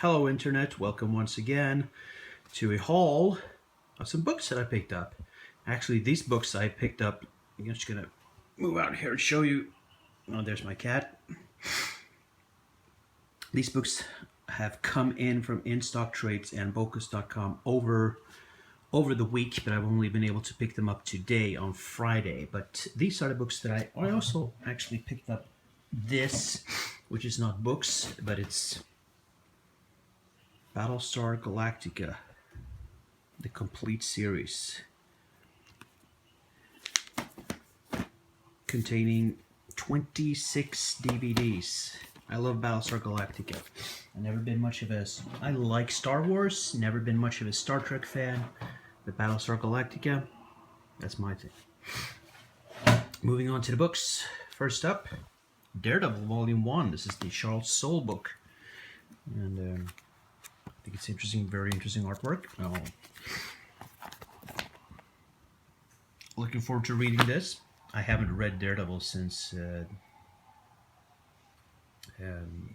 Hello Internet, welcome once again to a haul of some books that I picked up. Actually, these books I picked up, I'm just going to move out here and show you. Oh, there's my cat. These books have come in from Instocktrades and Bocus.com over the week, but I've only been able to pick them up today on Friday. But these are the books that I also actually picked up this, which is not books, but it's Battlestar Galactica, the complete series, containing 26 DVDs. I love Battlestar Galactica. I've never been much of a... I like Star Wars, never been much of a Star Trek fan, but Battlestar Galactica, that's my thing. Moving on to the books. First up, Daredevil Volume 1. This is the Charles Soule book. And I think it's interesting, very interesting artwork. Looking forward to reading this. I haven't read Daredevil since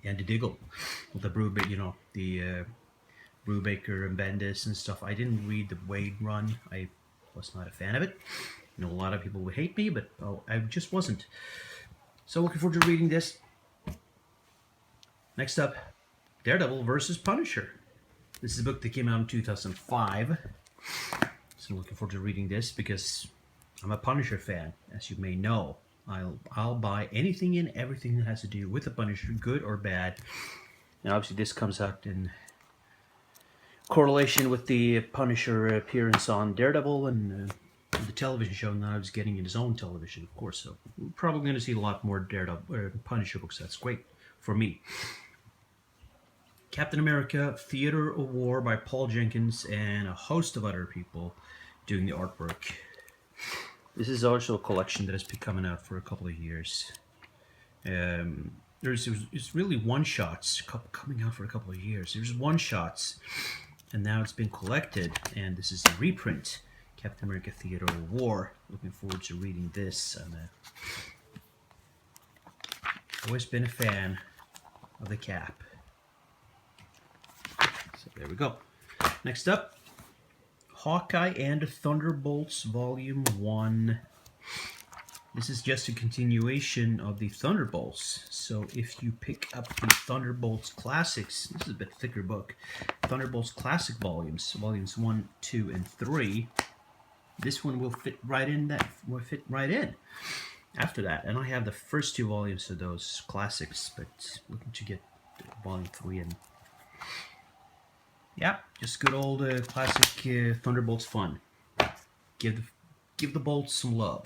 Andy Diggle, with the Brubaker and Bendis and stuff. I didn't read the Wade run. I was not a fan of it. I know a lot of people would hate me, but I just wasn't. So looking forward to reading this. Next up, Daredevil versus Punisher. This is a book that came out in 2005. So I'm looking forward to reading this because I'm a Punisher fan, as you may know. I'll buy anything and everything that has to do with the Punisher, good or bad. And obviously this comes out in correlation with the Punisher appearance on Daredevil and the television show. Now he's getting in his own television, of course. So we're probably going to see a lot more Daredevil Punisher books. That's great for me. Captain America, Theater of War by Paul Jenkins and a host of other people doing the artwork. This is also a collection that has been coming out for a couple of years. It's really one-shots coming out for a couple of years. There's one-shots, and now it's been collected, and this is a reprint. Captain America, Theater of War. Looking forward to reading this. I've always been a fan of the Cap. So there we go. Next up, Hawkeye and Thunderbolts Volume 1. This is just a continuation of the Thunderbolts. So if you pick up the Thunderbolts Classics, this is a bit thicker book, Thunderbolts Classic Volumes 1, 2, and 3, this one will fit right in after that. And I have the first two volumes of those classics, but looking to get Volume 3 and yeah, just good old classic Thunderbolts fun. Give the bolts some love.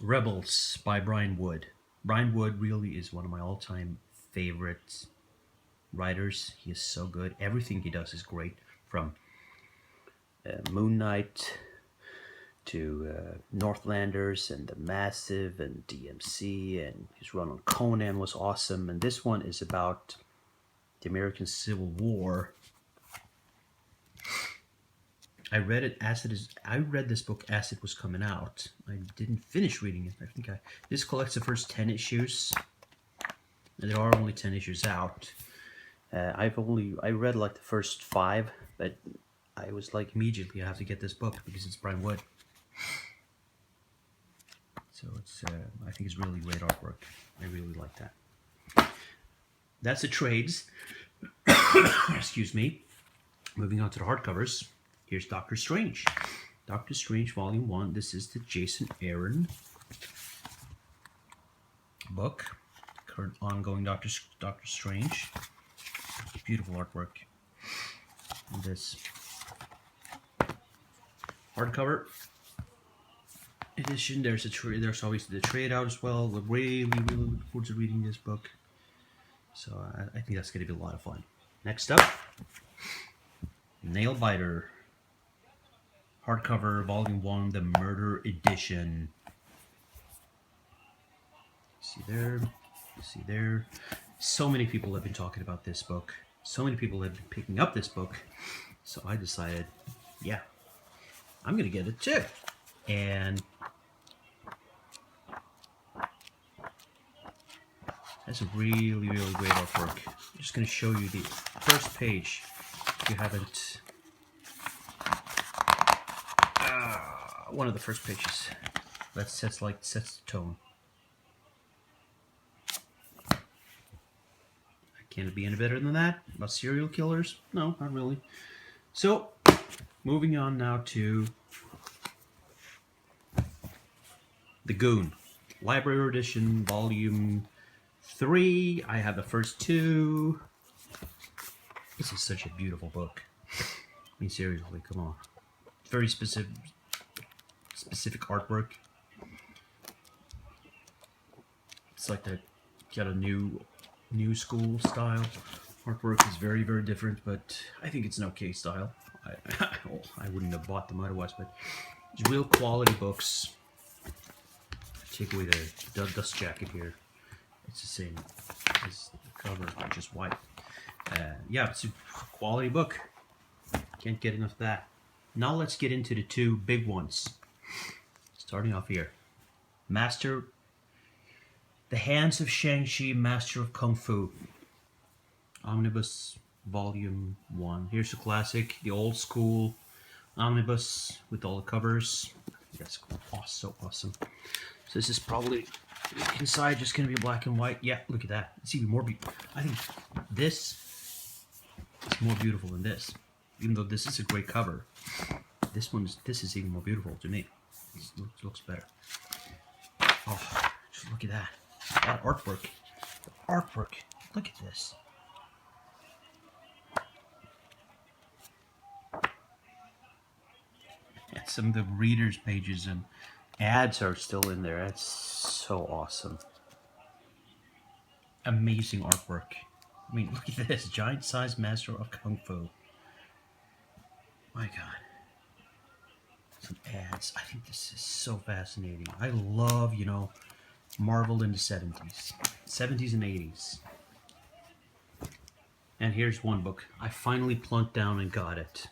Rebels by Brian Wood. Brian Wood really is one of my all-time favorite writers. He is so good. Everything he does is great, from Moon Knight to Northlanders and The Massive and DMC, and his run on Conan was awesome. And this one is about the American Civil War. I read this book as it was coming out. I didn't finish reading it. I think this collects the first 10 issues. And there are only 10 issues out. I read like the first 5, but I was like immediately I have to get this book because it's Brian Wood. So it's I think it's really great artwork. I really like that. That's the trades. Excuse me. Moving on to the hardcovers. Here's Doctor Strange. Doctor Strange Volume 1. This is the Jason Aaron book. Current ongoing Doctor Strange. Beautiful artwork. And this hardcover edition. There's obviously the trade out as well. We're really looking forward to reading this book. So I think that's going to be a lot of fun. Next up, Nailbiter. Hardcover, Volume 1, the Murder Edition. See there. So many people have been talking about this book. So many people have been picking up this book. So I decided, yeah, I'm going to get it too. And That's a really, really great artwork. I'm just going to show you the first page if you haven't. One of the first pages. That sets the tone. Can it be any better than that? About serial killers? No, not really. So, moving on now to the Goon Library Edition, Volume 3. I have the first 2. This is such a beautiful book. I mean, seriously, come on. Very specific artwork. It's like they got a new school style. Artwork is very, very different, but I think it's an okay style. I wouldn't have bought them otherwise, but it's real quality books. Take away the dust jacket here. It's the same as the cover, just white. Yeah, it's a quality book. Can't get enough of that. Now let's get into the 2 big ones. Starting off here. The Hands of Shang-Chi, Master of Kung Fu. Omnibus Volume 1. Here's the classic, the old school omnibus with all the covers. That's so awesome. So this is probably, inside, just going to be black and white. Yeah, look at that. It's even more beautiful. I think this is more beautiful than this. Even though this is a great cover, this is even more beautiful to me. It looks better. Oh, just look at that. That artwork. The artwork. Look at this. And some of the readers' pages and ads are still in there. That's so awesome. Amazing artwork. I mean, look at this. Giant size Master of Kung Fu. My God. Some ads. I think this is so fascinating. I love, Marvel in the 70s. 70s and 80s. And here's one book. I finally plunked down and got it.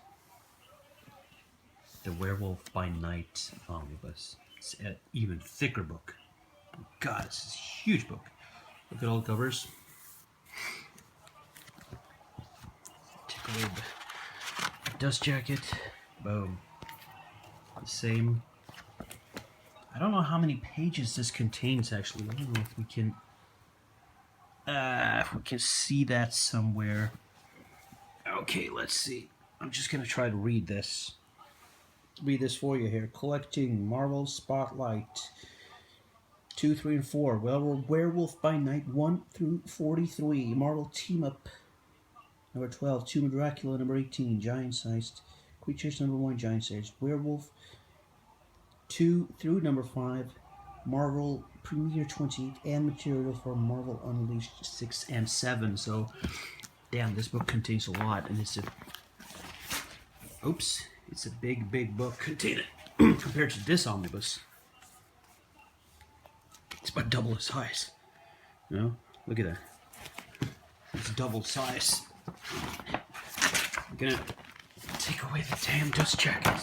The Werewolf by Night omnibus. It's an even thicker book. God, this is a huge book. Look at all the covers. Take away the dust jacket. Boom. The same. I don't know how many pages this contains actually. I don't know if we can see that somewhere. Okay, let's see. I'm just gonna try to read this. Read this for you here. Collecting Marvel Spotlight 2, 3, and 4. Werewolf by Night 1 through 43. Marvel Team Up number 12. Tomb of Dracula number 18. Giant Sized Creatures number 1. Giant Sized Werewolf 2 through number 5. Marvel Premiere 28 and material for Marvel Unleashed 6 and 7. So, damn, this book contains a lot, and it's a big book containing compared to this omnibus. It's about double the size. Look at that. It's double size. I'm gonna take away the damn dust jacket.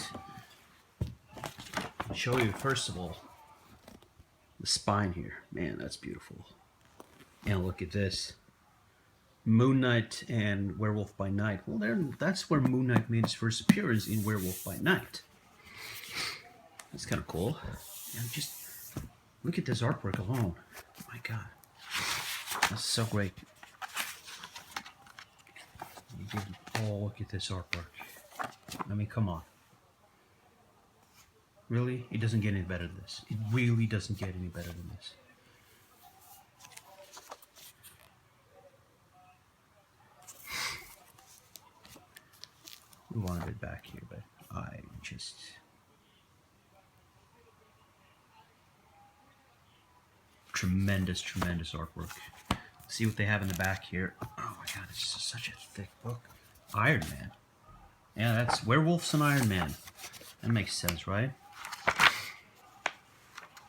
I'll show you first of all the spine here. Man, that's beautiful. And look at this. Moon Knight and Werewolf by Night. Well, that's where Moon Knight made his first appearance, in Werewolf by Night. That's kind of cool. And just look at this artwork alone. My God. That's so great. Oh, look at this artwork. I mean, come on. Really? It doesn't get any better than this. It really doesn't get any better than this. We wanted it back here, but I just... Tremendous artwork. See what they have in the back here. Oh my God, it's just such a thick book. Iron Man. Yeah, that's Werewolves and Iron Man. That makes sense, right?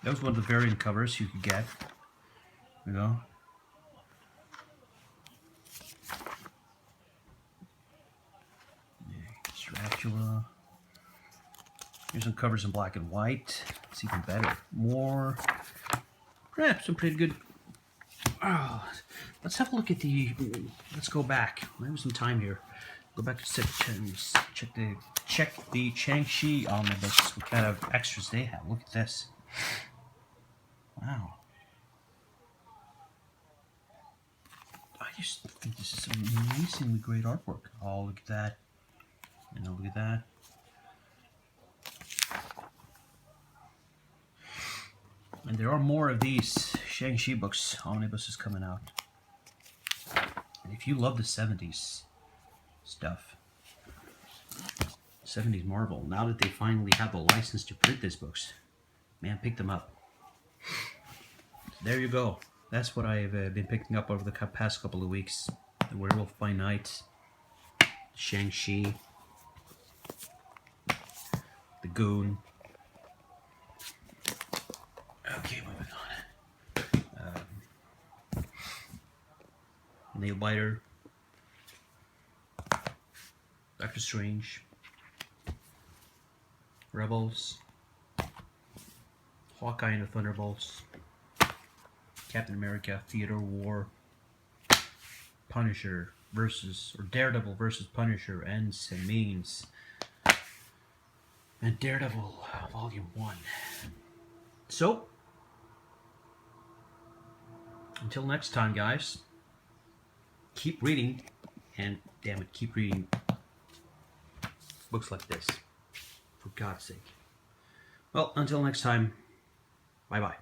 That was one of the variant covers you could get. Dracula. Here's some covers in black and white. It's even better. More. Some pretty good Oh, let's have a look at the. Let's go back. We have some time here. Go back to check the Chang-Chi omnibus. What kind of extras they have? Look at this. Wow. I just think this is amazingly great artwork. Oh, look at that. And look at that. And there are more of these Shang-Chi books, omnibuses coming out. And if you love the 70s stuff, 70s Marvel, now that they finally have the license to print these books, man, pick them up. There you go. That's what I've been picking up over the past couple of weeks. The Werewolf by Night, Shang-Chi, the Goon. Okay, moving on. Nailbiter, Doctor Strange, Rebels, Hawkeye and the Thunderbolts, Captain America, Theater War, Punisher versus, or Daredevil versus Punisher, Ends and Means, and Daredevil Volume 1. So, until next time, guys, keep reading, and damn it, keep reading books like this, for God's sake. Well, until next time, bye-bye.